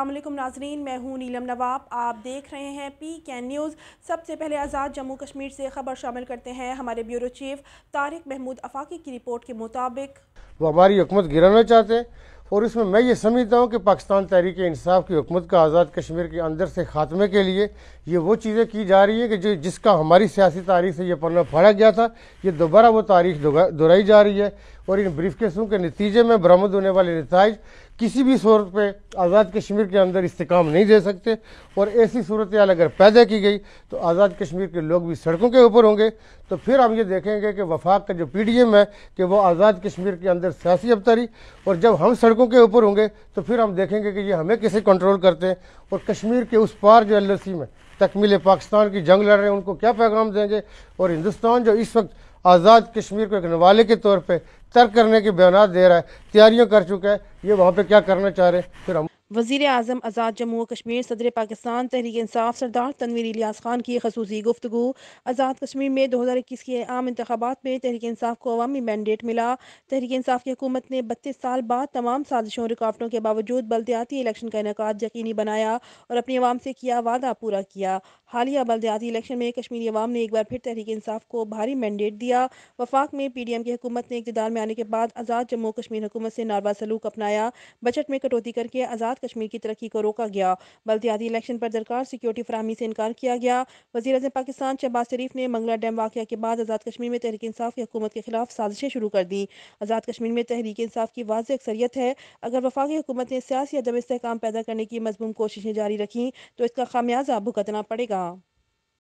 السلام علیکم ناظرین، میں ہوں نیلم نواب۔ آپ دیکھ رہے ہیں PKN نیوز۔ سب سے پہلے آزاد جموں کشمیر سے خبر شامل کرتے ہیں۔ ہمارے بیورو چیف طارق محمود آفاقی کی رپورٹ کے مطابق وہ ہماری حکومت گرانا چاہتے ہیں، اور اس میں یہ سمجھتا ہوں کہ پاکستان تحریک انصاف کی حکومت کا آزاد کشمیر کے اندر سے خاتمے کے لیے یہ وہ چیزیں کی جا رہی ہیں کہ جس کا ہماری سیاسی تاریخ سے یہ پلڑا پھاڑا گیا تھا، یہ دوبارہ وہ تاریخ دہرائی جا رہی ہے، اور ان بریف کیسوں کے نتیجے میں برآمد ہونے والے نتائج کسی بھی صورت پہ آزاد کشمیر کے اندر استحکام نہیں دے سکتے، اور ایسی صورتحال اگر پیدا کی گئی تو آزاد کشمیر کے لوگ بھی سڑکوں کے اوپر ہوں گے۔ تو پھر ہم یہ دیکھیں گے کہ وفاق کا جو PDM ہے کہ وہ آزاد کشمیر کے اندر سیاسی ابتری، اور جب ہم سڑکوں کے اوپر ہوں گے تو پھر ہم دیکھیں گے کہ یہ ہمیں کیسے کنٹرول کرتے ہیں، اور کشمیر کے اس پار جو LLC میں تکمیل پاکستان کی جنگ لڑ رہے ہیں ان کو کیا پیغام دیں گے، اور ہندوستان جو اس وقت آزاد کشمیر کو ایک نوالے کے طور پہ ترک کرنے کے بیانات دے رہا ہے، تیاریاں کر چکا ہے، یہ وہاں پہ کیا کرنا چاہ رہے ہیں۔ پھر ہم وزیر اعظم آزاد جموں و کشمیر صدر پاکستان تحریک انصاف سردار تنویر الیاس خان کی خصوصی گفتگو۔ آزاد کشمیر میں 2021 کے عام انتخابات میں تحریک انصاف کو عوامی مینڈیٹ ملا۔ تحریک انصاف کی حکومت نے 32 سال بعد تمام سازشوں رکاوٹوں کے باوجود بلدیاتی الیکشن کا انعقاد یقینی بنایا اور اپنی عوام سے کیا وعدہ پورا کیا۔ حالیہ بلدیاتی الیکشن میں کشمیری عوام نے ایک بار پھر تحریک انصاف کو بھاری مینڈیٹ دیا۔ وفاق میں PDM کی حکومت نے اقتدار میں آنے کے بعد آزاد جموں کشمیر حکومت سے ناروا سلوک اپنایا۔ بجٹ میں کٹوتی کر کے آزاد کشمیر کی ترقی کو روکا گیا۔ بلدیاتی الیکشن پر درکار سیکیورٹی فراہمی سے انکار کیا گیا۔ وزیر اعظم پاکستان شہباز شریف نے منگلا ڈیم واقعہ کے بعد آزاد کشمیر میں تحریک انصاف کی حکومت کے خلاف سازشیں شروع کر دیں۔ آزاد کشمیر میں تحریک انصاف کی واضح اکثریت ہے۔ اگر وفاقی حکومت نے سیاسی عدم استحکام پیدا کرنے کی مذموم کوششیں جاری رکھیں تو اس کا خمیازہ بھگتنا پڑے گا۔